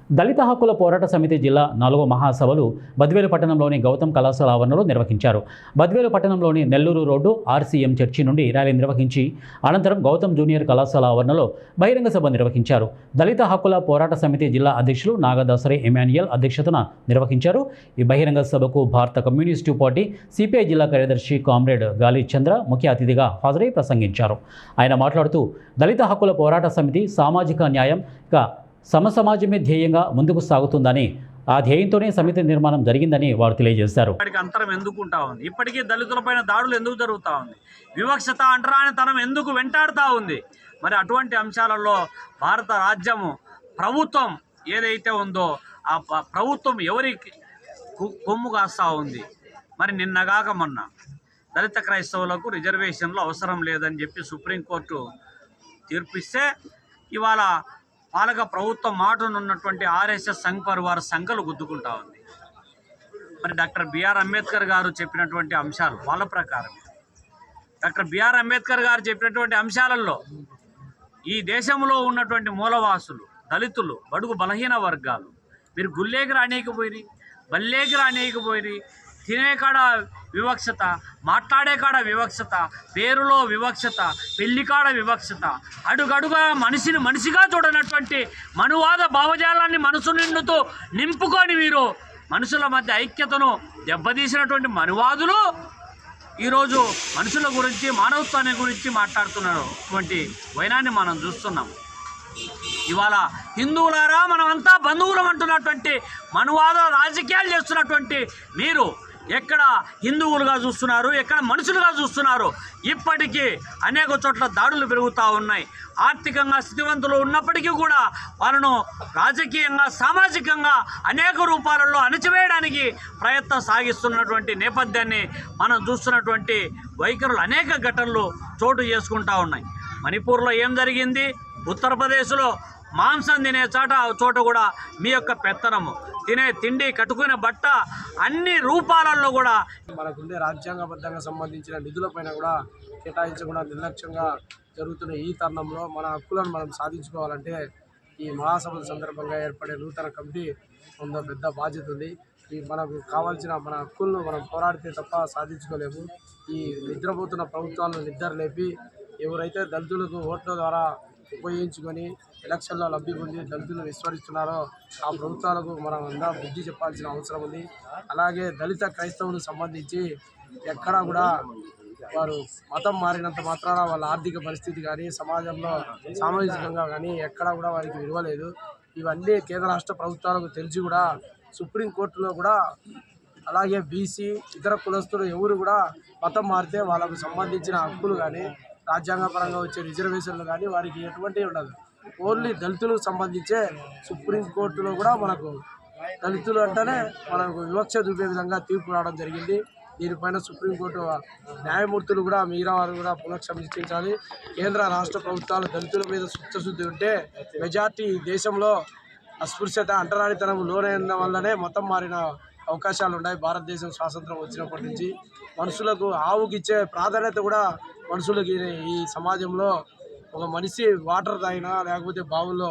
దళిత హక్కుల పోరాట సమితి జిల్లా 4వ మహాసభలు బద్వేలు పట్టణంలోని గౌతమ్ కళాశాల ఆవరణలో నిర్వహించారు. బద్వేలు పట్టణంలోని నెల్లూరు రోడ్డు ఆర్సీఎం చర్చి నుండి ర్యాలీ నిర్వహించి అనంతరం గౌతమ్ జూనియర్ కళాశాల ఆవరణలో బహిరంగ సభ నిర్వహించారు. దళిత హక్కుల పోరాట సమితి జిల్లా అధ్యక్షులు నాగదాసరి ఎమాన్యుయల్ అధ్యక్షతన నిర్వహించారు. ఈ బహిరంగ సభకు భారత కమ్యూనిస్టు పార్టీ సిపిఐ జిల్లా కార్యదర్శి కామ్రేడ్ గాలి చంద్ర ముఖ్య అతిథిగా హాజరై ప్రసంగించారు. ఆయన మాట్లాడుతూ దళిత హక్కుల పోరాట సమితి సామాజిక న్యాయం సమసమాజమే ధ్యేయంగా ముందుకు సాగుతుందని, ఆ ధ్యేయంతోనే సమితి నిర్మాణం జరిగిందని వారు తెలియజేశారు. అంతరం ఎందుకు ఉంటా ఉంది? ఇప్పటికీ దళితులపైన దాడులు ఎందుకు జరుగుతూ ఉంది? వివక్షత, అంటరానితనం ఎందుకు వెంటాడుతూ ఉంది? మరి అటువంటి అంశాలలో భారత రాజ్యము ప్రభుత్వం ఏదైతే ఉందో ఆ ప్రభుత్వం ఎవరికి కొమ్ము కాస్తూ ఉంది? మరి నిన్నగాక మొన్న దళిత క్రైస్తవులకు రిజర్వేషన్లు అవసరం లేదని చెప్పి సుప్రీంకోర్టు తీర్పిస్తే ఇవాళ పాలక ప్రభుత్వం మాటనున్నటువంటి ఆర్ఎస్ఎస్ సంఘ్ పరివార సంఘాలు గుద్దుకుంటా ఉంది. మరి డాక్టర్ బిఆర్ అంబేద్కర్ గారు చెప్పినటువంటి అంశాలు వాళ్ళ ప్రకారం డాక్టర్ బిఆర్ అంబేద్కర్ గారు చెప్పినటువంటి అంశాలలో ఈ దేశంలో ఉన్నటువంటి మూలవాసులు, దళితులు, బడుగు బలహీన వర్గాలు మీరు గుల్లేకి రానీయకపోయి, బల్లేకి రానీయకపోయి, తినే కాడ వివక్షత, మాట్లాడే కాడ వివక్షత, పేరులో వివక్షత, పెళ్లి కాడ వివక్షత, అడుగడుగా మనిషిని మనిషిగా చూడనటువంటి మనువాద భావజాలాన్ని మనసు నిండుతో నింపుకొని మీరు మనుషుల మధ్య ఐక్యతను దెబ్బతీసినటువంటి మనువాదులు ఈరోజు మనుషుల గురించి, మానవత్వాన్ని గురించి మాట్లాడుతున్నటువంటి వైనాన్ని మనం చూస్తున్నాం. ఇవాళ హిందువులారా మనమంతా బంధువులం అంటున్నటువంటి మనువాద రాజకీయాలు చేస్తున్నటువంటి మీరు ఎక్కడ హిందువులుగా చూస్తున్నారు, ఎక్కడ మనుషులుగా చూస్తున్నారు? ఇప్పటికీ అనేక చోట్ల దాడులు పెరుగుతూ ఉన్నాయి. ఆర్థికంగా స్థితివంతులు ఉన్నప్పటికీ కూడా వాళ్ళను రాజకీయంగా, సామాజికంగా అనేక రూపాలలో అణచివేయడానికి ప్రయత్నం సాగిస్తున్నటువంటి నేపథ్యాన్ని మనం చూస్తున్నటువంటి వైఖరులు అనేక ఘటనలు చోటు చేసుకుంటూ ఉన్నాయి. మణిపూర్లో ఏం జరిగింది? ఉత్తరప్రదేశ్లో మాంసం తినే చోట కూడా మీ యొక్క పెత్తనము, తినే తిండి, కట్టుకునే బట్ట, అన్ని రూపాలలో కూడా మనకుండే రాజ్యాంగబద్ధంగా సంబంధించిన నిధులపైన కూడా కేటాయించకుండా నిర్లక్ష్యంగా జరుగుతున్న ఈ తరుణంలో మన హక్కులను మనం సాధించుకోవాలంటే ఈ మహాసభల సందర్భంగా ఏర్పడే నూతన కమిటీ ఉన్న పెద్ద బాధ్యత ఉంది. ఈ మనకు కావాల్సిన మన హక్కులను మనం పోరాడితే తప్ప సాధించుకోలేము. ఈ నిద్రపోతున్న ప్రభుత్వాలను నిద్రలేపి ఎవరైతే దళితులకు ఓట్ల ద్వారా ఉపయోగించుకొని ఎలక్షన్లో లబ్ధి పొంది దళితులను విస్మరిస్తున్నారో ఆ ప్రభుత్వాలకు మనం అందరం బుద్ధి చెప్పాల్సిన అవసరం ఉంది. అలాగే దళిత క్రైస్తవులకు సంబంధించి ఎక్కడా కూడా వారు మతం మారినంత మాత్రాన వాళ్ళ ఆర్థిక పరిస్థితి కానీ, సమాజంలో సామాజికంగా కానీ ఎక్కడా కూడా వారికి విలువ లేదు. ఇవన్నీ కేంద్ర రాష్ట్ర ప్రభుత్వాలకు తెలిసి కూడా సుప్రీంకోర్టులో కూడా అలాగే బీసీ ఇతర కులస్తులు ఎవరు కూడా మతం మారితే వాళ్ళకు సంబంధించిన హక్కులు కానీ, రాజ్యాంగపరంగా వచ్చే రిజర్వేషన్లు కానీ వారికి ఎటువంటి ఉండదు. ఓన్లీ దళితులకు సంబంధించే సుప్రీంకోర్టులో కూడా మనకు దళితులు అంటేనే మనకు వివక్ష చూపే విధంగా తీర్పు రావడం జరిగింది. దీనిపైన సుప్రీంకోర్టు న్యాయమూర్తులు కూడా మిగతా వారు కూడా పునఃసమీక్షించాలి. కేంద్ర రాష్ట్ర ప్రభుత్వాలు దళితుల మీద చిత్తశుద్ధి ఉంటే మెజార్టీ దేశంలో అస్పృశ్యత, అంటరానితనం లోనైన వల్లనే మతం మారిన అవకాశాలు ఉన్నాయి. భారతదేశం స్వాతంత్రం వచ్చినప్పటి నుంచి మనుషులకు ఆవుకిచ్చే ప్రాధాన్యత కూడా మనుషులకి ఈ సమాజంలో ఒక మనిషి వాటర్ తాగినా లేకపోతే బావుల్లో